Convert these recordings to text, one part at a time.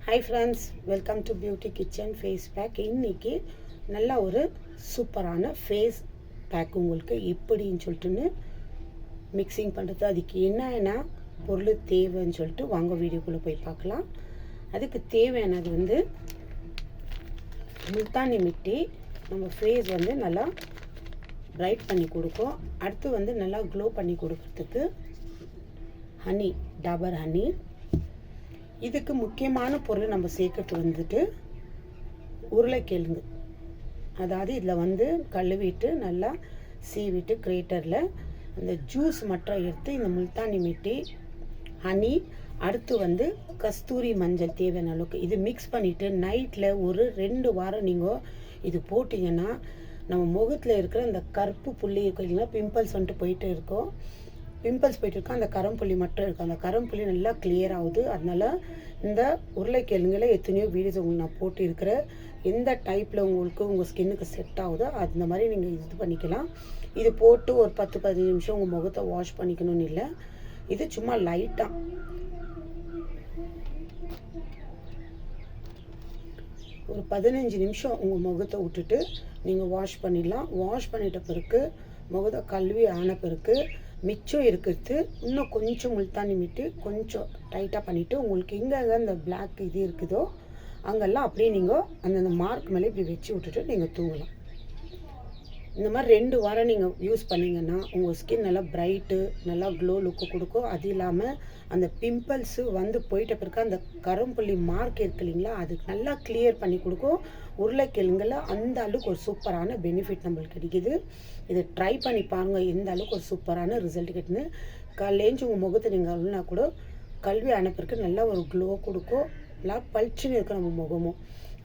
Hi friends, welcome to beauty kitchen face pack. இன்றைக்கி நல்ல ஒரு சூப்பரான ஃபேஸ் பேக் உங்களுக்கு எப்படின்னு சொல்லிட்டுன்னு மிக்சிங் பண்ணுறது, அதுக்கு என்னென்ன பொருள் தேவைன்னு சொல்லிட்டு வாங்க வீடியோக்குள்ளே போய் பார்க்கலாம். அதுக்கு தேவையானது முல்தானி மிட்டி. நம்ம ஃபேஸ் நல்லா பிரைட் பண்ணி கொடுக்கும். அடுத்து நல்லா க்ளோ பண்ணி கொடுக்கறதுக்கு ஹனி, டாபர் ஹனி. இதுக்கு முக்கியமான பொருள் நம்ம சேர்க்கறது உருளைக்கிழங்கு. அதாவது இதில் கழுவிட்டு நல்லா சீவிட்டு கிரேட்டரில் அந்த ஜூஸ் மட்டும் எடுத்து இந்த முல்தானி மிட்டி, ஹனி, அடுத்து கஸ்தூரி மஞ்சள் தேவையான அளவுக்கு இது மிக்ஸ் பண்ணிவிட்டு நைட்டில் ஒரு 2 வாரம் நீங்கள் இது போட்டிங்கன்னா நம்ம முகத்தில் இருக்கிற அந்த கருப்பு புள்ளி இருக்கும் இல்லைன்னா பிம்பிள்ஸ் போயிட்டு இருக்கும். அந்த கரம்புள்ளி மட்டும் இருக்கும். அந்த கரம்புள்ளி நல்லா கிளியர் ஆகுது. அதனால் இந்த உருளைக்கிழங்குல எத்தனையோ வீடியோஸ் உங்களுக்கு நான் போட்டிருக்கிற எந்த டைப்பில் உங்கள் ஸ்கின்னுக்கு செட் ஆகுதோ அந்த மாதிரி நீங்கள் இது பண்ணிக்கலாம். இது போட்டு ஒரு 10-15 நிமிஷம் உங்கள் முகத்தை வாஷ் பண்ணிக்கணும்னு இல்லை. இது சும்மா லைட்டாக ஒரு 15 நிமிஷம் உங்கள் முகத்தை விட்டுட்டு நீங்கள் வாஷ் பண்ணிடலாம். வாஷ் பண்ணிட்ட பிறகு முகத்தை கழுவி ஆன பிறகு மிச்சம் இருக்கிறது இன்னும் கொஞ்சம் முல்தானி மிட்டி கொஞ்சம் டைட்டாக பண்ணிவிட்டு உங்களுக்கு எங்கெங்கே அந்த பிளாக் இது இருக்குதோ அங்கெல்லாம் அப்படியே நீங்கள் அந்தந்த மார்க் மேலே இப்படி வச்சு விட்டுட்டு நீங்கள் தூங்கலாம். இந்த மாதிரி 2 வாரம் நீங்கள் யூஸ் பண்ணிங்கன்னா உங்கள் ஸ்கின் நல்லா பிரைட்டு, நல்லா க்ளோ லுக்கு கொடுக்கும். அது இல்லாமல் அந்த பிம்பிள்ஸு போயிட்ட பிறகு அந்த கரும்புள்ளி மார்க் இருக்கு இல்லைங்களா, அதுக்கு நல்லா கிளியர் பண்ணி கொடுக்கும். உருளைக்கிழங்குல அந்த அளவுக்கு ஒரு சூப்பரான பெனிஃபிட் நம்மளுக்கு கிடைக்குது. இதை ட்ரை பண்ணி பாருங்கள், எந்த அளவுக்கு ஒரு சூப்பரான ரிசல்ட் கிடைக்குது. காலையிலேஞ்சு உங்கள் முகத்தை நீங்கள் அழுனா கூட கல்வி அனுப்பிறதுக்கு நல்லா ஒரு க்ளோ கொடுக்கும். நல்லா பளிச்சுன்னு இருக்கும் நம்ம முகமும்.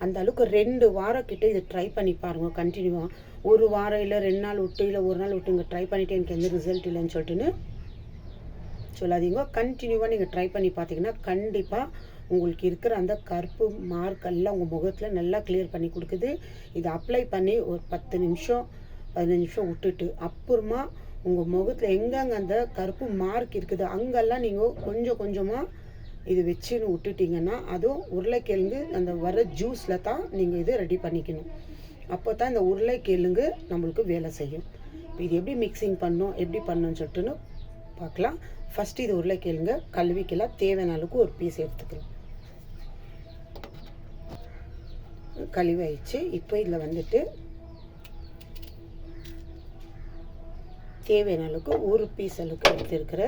அந்த அளவுக்கு 2 வாரம் கிட்ட இதை ட்ரை பண்ணி பாருங்கள் கண்டினியூவாக. ஒரு வாரம் இல்லை 2 நாள் விட்டு இல்லை 1 நாள் விட்டு இங்கே ட்ரை பண்ணிவிட்டு எனக்கு எந்த ரிசல்ட் இல்லைன்னு சொல்லிட்டுன்னு சொல்லாதீங்க. கண்டினியூவாக நீங்கள் ட்ரை பண்ணி பார்த்தீங்கன்னா கண்டிப்பாக உங்களுக்கு இருக்கிற அந்த கருப்பு மார்க்கெல்லாம் உங்கள் முகத்தில் நல்லா கிளியர் பண்ணி கொடுக்குது. இதை அப்ளை பண்ணி ஒரு 10 நிமிஷம் 15 நிமிஷம் விட்டுட்டு அப்புறமா உங்கள் முகத்தில் எங்கெங்கே அந்த கருப்பு மார்க் இருக்குது அங்கெல்லாம் நீங்கள் கொஞ்சம் கொஞ்சமாக இது வச்சுன்னு விட்டுட்டிங்கன்னா அதுவும் உருளைக்கிழங்கு அந்த வர ஜூஸில் தான் நீங்கள் இது ரெடி பண்ணிக்கணும். அப்போ தான் இந்த உருளைக்கிழங்கு நம்மளுக்கு வேலை செய்யும். இது எப்படி மிக்சிங் பண்ணணும் எப்படி பண்ணணும்னு சொல்லிட்டுன்னு பார்க்கலாம். ஃபஸ்ட்டு இது உருளைக்கிழங்கு கழுவிக்கலாம். தேவையான அளவுக்கு ஒரு பீஸ் எடுத்துக்கலாம். கழுவி ஆயிடுச்சு. இப்போ இதில் தேவையான அளவுக்கு ஒரு பீஸ் அளவுக்கு எடுத்துருக்கிற.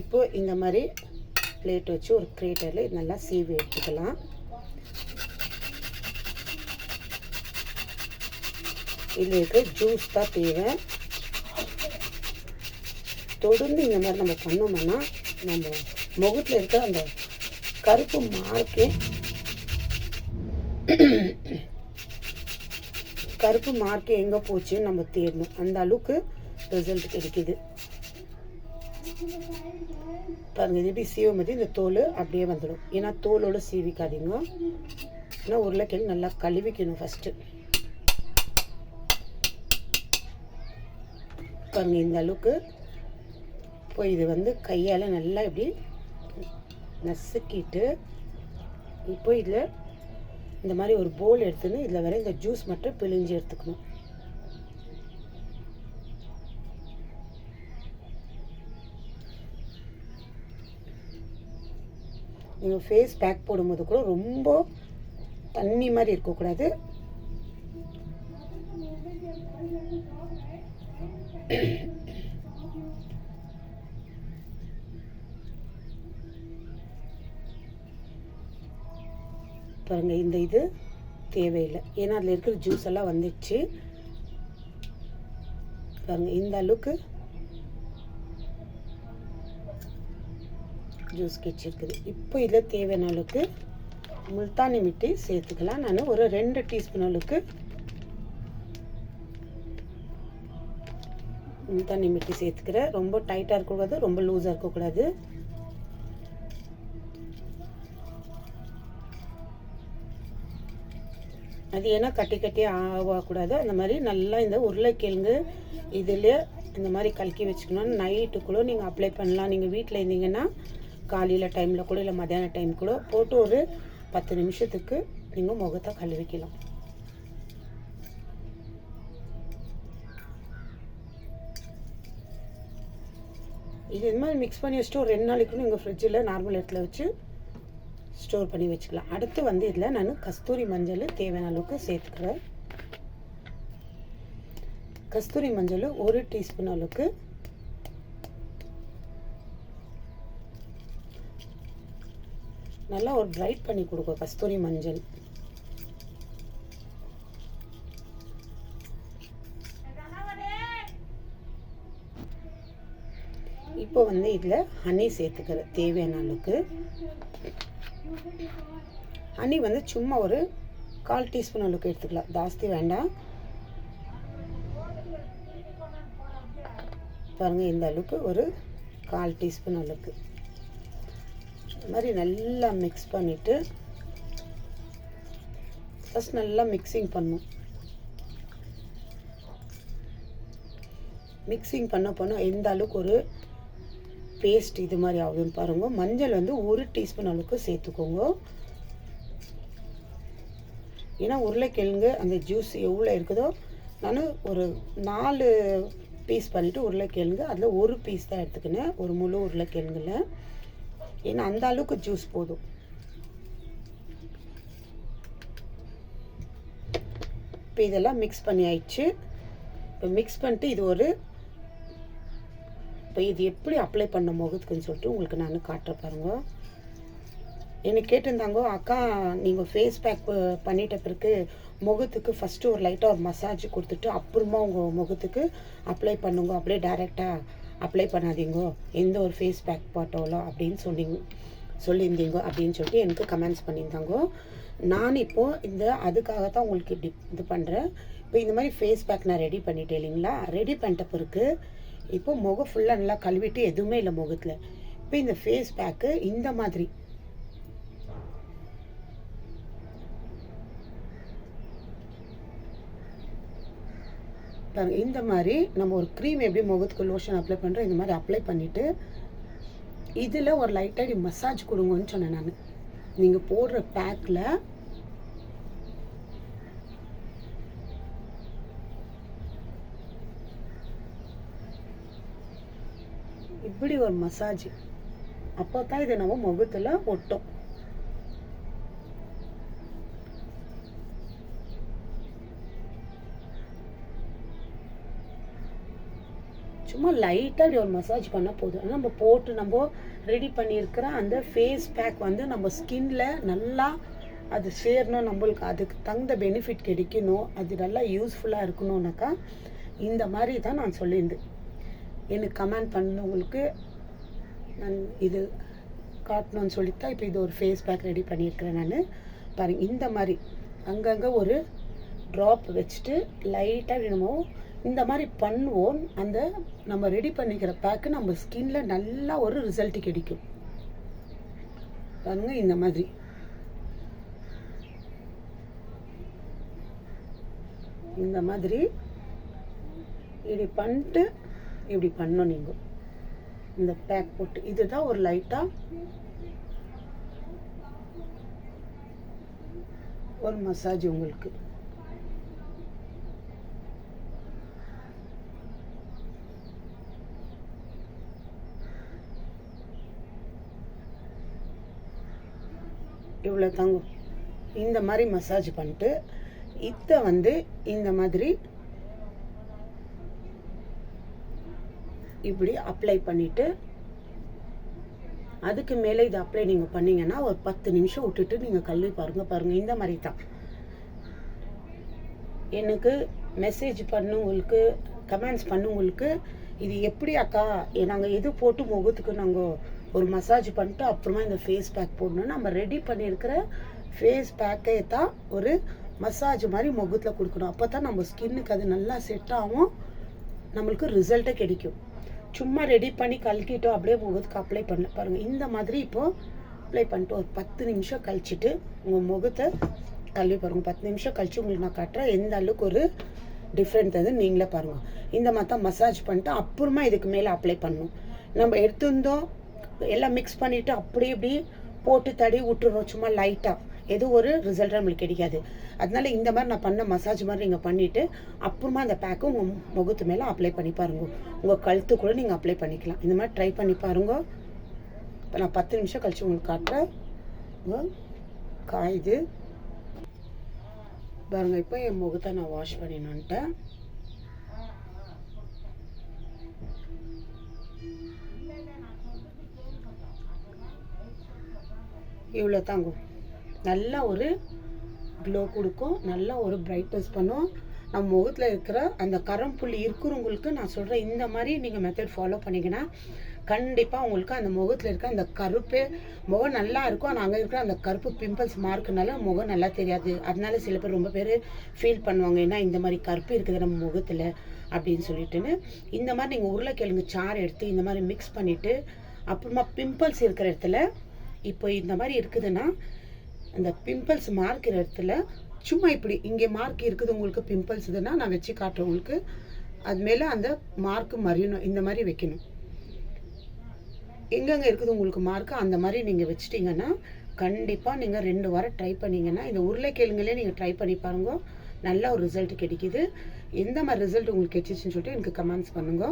இப்போ இந்த மாதிரி பிளேட் வச்சு ஒரு கிரேட்டரில் நல்லா சீவி எடுத்துக்கலாம். இதில் இருக்கிற ஜூஸ் தான் தேவை. தொடர்ந்து இந்த மாதிரி நம்ம பண்ணோம்னா நம்ம முகத்தில் இருக்க அந்த கருப்பு மார்க்கு எங்கே போச்சுன்னு நம்ம தேடணும். அந்த அளவுக்கு ரிசல்ட் கிடைக்குது. பாருங்க, இது எப்படி சீவும் போது இந்த தோல் அப்படியே வந்துடும். ஏன்னா தோலோடு சீவிக்காதீங்க. ஏன்னா உருளைக்கிழங்கு நல்லா கழுவிக்கணும் ஃபஸ்ட்டு. பாருங்க, இந்த அளவுக்கு இப்போ இது கையால் நல்லா இப்படி நசுக்கிட்டு இப்போ இதில் இந்த மாதிரி ஒரு போல் எடுத்துன்னு இதில் வர இந்த ஜூஸ் மட்டும் பிழிஞ்சு எடுத்துக்கணும். நீங்கள் ஃபேஸ் பேக் போடும்போது கூட ரொம்ப தண்ணி மாதிரி இருக்கக்கூடாது. பாருங்கள், இந்த இது தேவையில்லை. ஏன்னா அதில் இருக்கிற ஜூஸ் எல்லாம் வந்துடுச்சு. பாருங்கள், இந்த அளவுக்கு ஜூஸ் கிச்சிருக்குது. இப்போ இதில் தேவையான அளவுக்கு முல்தானி மிட்டி சேர்த்துக்கலாம். நான் ஒரு 2 டீஸ்பூன் அளவுக்கு முல்தானி மிட்டி சேர்த்துக்கிறேன். ரொம்ப டைட்டாக இருக்கக்கூடாது, ரொம்ப லூஸாக இருக்கக்கூடாது. அது ஏன்னா கட்டி கட்டி ஆகக்கூடாது. அந்த மாதிரி நல்லா இந்த உருளைக்கிழங்கு இதில் இந்த மாதிரி கலக்கி வச்சுக்கணும். நைட்டுக்குள்ளே நீங்கள் அப்ளை பண்ணலாம். நீங்கள் வீட்டில் இருந்தீங்கன்னா காலையில் டைமில் கூட இல்லை மத்தியான டைம் கூட போட்டு ஒரு 10 நிமிஷத்துக்கு நீங்கள் முகத்தை கழுவிக்கலாம். இது மாதிரி மிக்ஸ் பண்ணி வச்சுட்டு ஒரு 2 நாளைக்கு நீங்கள் ஃப்ரிட்ஜில் நார்மல் இடத்துல வச்சு ஸ்டோர் பண்ணி வச்சுக்கலாம். அடுத்து இதில் நான் கஸ்தூரி மஞ்சள் தேவையான அளவுக்கு சேர்த்துக்கிறேன். கஸ்தூரி மஞ்சள் 1 டீஸ்பூன் அளவுக்கு, நல்லா ஒரு பிரைட் பண்ணி கொடுக்கும் கஸ்தூரி மஞ்சள். இப்போ இதில் ஹனி சேர்த்துக்கிற தேவையான அளவுக்கு. ஹனி சும்மா ஒரு 1/4 டீஸ்பூன் அளவுக்கு எடுத்துக்கலாம், ஜாஸ்தி வேண்டாம். பாருங்கள், இந்த அளவுக்கு ஒரு 1/4 டீஸ்பூன் அளவுக்கு. இது மாதிரி நல்லா மிக்ஸ் பண்ணிவிட்டு ஃபஸ்ட் நல்லா மிக்சிங் பண்ணும். மிக்சிங் பண்ண எந்த அளவுக்கு ஒரு பேஸ்ட் இது மாதிரி ஆகுதுன்னு பாருங்க. மஞ்சள் 1 டீஸ்பூன் அளவுக்கு சேர்த்துக்கோங்க. ஏன்னா உருளைக்கிழங்கு அந்த ஜூஸ் எவ்வளோ இருக்குதோ, நான் ஒரு 4 பீஸ் பண்ணிவிட்டு உருளைக்கிழங்கு அதில் 1 பீஸ் தான் எடுத்துக்கினேன், ஒரு முழு உருளைக்கிழங்குல. ஏன்னா அந்த அளவுக்கு ஜூஸ் போதும். இப்போ இதெல்லாம் மிக்ஸ் பண்ணி ஆயிடுச்சு. இப்போ மிக்ஸ் பண்ணிட்டு இப்போ இது எப்படி அப்ளை பண்ண முகத்துக்குன்னு சொல்லிட்டு உங்களுக்கு நான் காட்டுற பாருங்க. எனக்கு கேட்டிருந்தாங்க, அக்கா நீங்கள் ஃபேஸ் பேக் பண்ணிட்ட பிறகு முகத்துக்கு ஃபஸ்ட்டு ஒரு லைட்டாக ஒரு மசாஜ் கொடுத்துட்டு அப்புறமா உங்கள் முகத்துக்கு அப்ளை பண்ணுங்க, அப்படியே டைரெக்டாக அப்ளை பண்ணாதீங்க, எந்த ஒரு ஃபேஸ் பேக் பாட்டோல அப்படின்னு சொல்லியிருந்தீங்க அப்படின்னு சொல்லிட்டு எனக்கு கமெண்ட்ஸ் பண்ணியிருந்தாங்க. நான் இப்போது அதுக்காகத்தான் உங்களுக்கு இது பண்ணுறேன். இப்போ இந்த மாதிரி ஃபேஸ் பேக் நான் ரெடி பண்ணிட்டேன் இல்லைங்களா. ரெடி பண்ணிட்ட பிறகு இப்போ முகம் ஃபுல்லாக நல்லா கழுவிட்டு எதுவுமே இல்லை முகத்தில். இப்போ இந்த ஃபேஸ் பேக்கு இந்த மாதிரி பாருங்க, இந்த மாதிரி நம்ம ஒரு க்ரீம் எப்படி முகத்துக்கு லோஷன் அப்ளை பண்ணுறோம், இந்த மாதிரி அப்ளை பண்ணிவிட்டு இதில் ஒரு லைட்டாக மசாஜ் கொடுங்கன்னு சொன்னேன் நான். நீங்கள் போடுற பேக்கில் இப்படி ஒரு மசாஜ், அப்போ தான் இது நம்ம முகத்தில் ஒட்டும். சும்மா லைட்டாக இப்படி ஒரு மசாஜ் பண்ணால் போதும். நம்ம ரெடி பண்ணியிருக்கிற அந்த ஃபேஸ் பேக் நம்ம ஸ்கின்ல நல்லா அது சேரணும், நம்மளுக்கு அதுக்கு தகுந்த பெனிஃபிட் கிடைக்கணும், அது நல்லா யூஸ்ஃபுல்லாக இருக்கணும்னாக்கா இந்த மாதிரி தான் நான் சொல்லியிருந்தேன். எனக்கு கமெண்ட் பண்ணவங்களுக்கு நான் இது காட்டணும்னு சொல்லித்தான் இப்போ இது ஒரு ஃபேஸ் பேக் ரெடி பண்ணியிருக்கிறேன் நான். பாருங்கள், இந்த மாதிரி அங்கங்கே ஒரு ட்ராப் வச்சுட்டு லைட்டாக நம்ம இந்த மாதிரி பண்ணுவோம். அந்த நம்ம ரெடி பண்ணிக்கிற பேக்கு நம்ம ஸ்கின்ல நல்லா ஒரு ரிசல்ட் கிடைக்கும். பாருங்க, இந்த மாதிரி இப்படி பண்ணிட்டு இப்படி பண்ணணும். நீங்கள் இந்த பேக் போட்டு இதுதான் ஒரு லைட்டாக ஒரு மசாஜ் உங்களுக்கு. இவ்வளோ தாங்க. இந்த மாதிரி மசாஜ் பண்ணிட்டு இதை இந்த மாதிரி இப்படி அப்ளை பண்ணிவிட்டு அதுக்கு மேலே இதை அப்ளை நீங்கள் பண்ணிங்கன்னா ஒரு 10 நிமிஷம் விட்டுட்டு நீங்கள் கழுவி பாருங்கள். இந்த மாதிரி தான். எனக்கு மெசேஜ் பண்ணுங்களுக்கு, கமெண்ட்ஸ் பண்ணுங்களுக்கு, இது எப்படி அக்கா நாங்கள் எது போட்டு முகத்துக்கு நாங்கள் ஒரு மசாஜ் பண்ணிட்டு அப்புறமா இந்த ஃபேஸ் பேக் போடணும், நம்ம ரெடி பண்ணியிருக்கிற ஃபேஸ் பேக்கே தான் ஒரு மசாஜ் மாதிரி முகத்தில் கொடுக்கணும். அப்போ தான் நம்ம ஸ்கின்னுக்கு அது நல்லா செட் ஆகும், நம்மளுக்கு ரிசல்ட்டே கிடைக்கும். சும்மா ரெடி பண்ணி கலக்கிட்டோம் அப்படியே முகத்துக்கு அப்ளை பண்ண பாருங்கள். இந்த மாதிரி இப்போது அப்ளை பண்ணிட்டு ஒரு 10 நிமிஷம் கழிச்சிட்டு உங்கள் முகத்தை கழுவி பாருங்கள். 10 நிமிஷம் கழிச்சு உங்களுக்கு நான் காட்டுறேன் எந்த அளவுக்கு ஒரு டிஃப்ரெண்ட் அது நீங்களே பாருங்கள். இந்த மாதிரி தான் மசாஜ் பண்ணிட்டு அப்புறமா இதுக்கு மேலே அப்ளை பண்ணணும். நம்ம எடுத்திருந்தோம் எல்லாம் மிக்ஸ் பண்ணிவிட்டு அப்படி இப்படி போட்டு தடி விட்டுறோம் சும்மா லைட்டாக, எது ஒரு ரிசல்ட் நம்மளுக்கு கிடைக்காது. அதனால இந்த மாதிரி நான் பண்ண மசாஜ் மாதிரி நீங்கள் பண்ணிவிட்டு அப்புறமா அந்த பேக்கு உங்கள் முகத்து மேலே அப்ளை பண்ணி பாருங்க. உங்கள் கழுத்து கூட நீங்கள் அப்ளை பண்ணிக்கலாம். இந்த மாதிரி ட்ரை பண்ணி பாருங்க. இப்போ நான் 10 நிமிஷம் கழிச்சு உங்களுக்கு காட்டுறேன். காயுது பாருங்க. இப்போ என் முகத்தை நான் வாஷ் பண்ணினேன்ட்டேன். இவ்வளோ தாங்க. நல்லா ஒரு க்ளோ கொடுக்கும், நல்லா ஒரு பிரைட்னஸ் பண்ணும். நம்ம முகத்தில் இருக்கிற அந்த கரம்புள்ளி இருக்கிறவங்களுக்கு நான் சொல்கிறேன், இந்த மாதிரி நீங்கள் மெத்தட் ஃபாலோ பண்ணிங்கன்னா கண்டிப்பாக உங்களுக்கு அந்த முகத்தில் இருக்க அந்த கருப்பு முகம் நல்லா இருக்கும். ஆனால் அங்கே இருக்கிற அந்த கருப்பு பிம்பிள்ஸ் மார்க்குனால முகம் நல்லா தெரியாது. அதனால சில பேர் ரொம்ப பேர் ஃபீல் பண்ணுவாங்க, ஏன்னா இந்த மாதிரி கருப்பு இருக்குது நம்ம முகத்தில் அப்படின்னு சொல்லிட்டுன்னு. இந்த மாதிரி நீங்கள் உருளைக்கிழங்கு சாறு எடுத்து இந்த மாதிரி மிக்ஸ் பண்ணிவிட்டு அப்புறமா பிம்பிள்ஸ் இருக்கிற இடத்துல, இப்போ இந்த மாதிரி இருக்குதுன்னா அந்த பிம்பிள்ஸ் மார்க்கிற இடத்துல சும்மா இப்படி இங்கே மார்க் இருக்குது உங்களுக்கு பிம்பிள்ஸ் இதுன்னா நான் வச்சு காட்டுறேன் உங்களுக்கு. அது மேலே அந்த மார்க்கு மறியணும், இந்த மாதிரி வைக்கணும். எங்கெங்கே இருக்குது உங்களுக்கு மார்க்கு அந்த மாதிரி நீங்கள் வச்சிட்டிங்கன்னா கண்டிப்பாக நீங்கள் 2 வாரம் ட்ரை பண்ணிங்கன்னா இந்த உருளைக்கிழங்குலேயே நீங்கள் ட்ரை பண்ணி பாருங்க, நல்ல ஒரு ரிசல்ட் கிடைக்கிது. எந்த மாதிரி ரிசல்ட் உங்களுக்கு கிடைச்சிச்சுன்னு சொல்லிட்டு எனக்கு கமெண்ட்ஸ் பண்ணுங்க.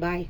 பாய்.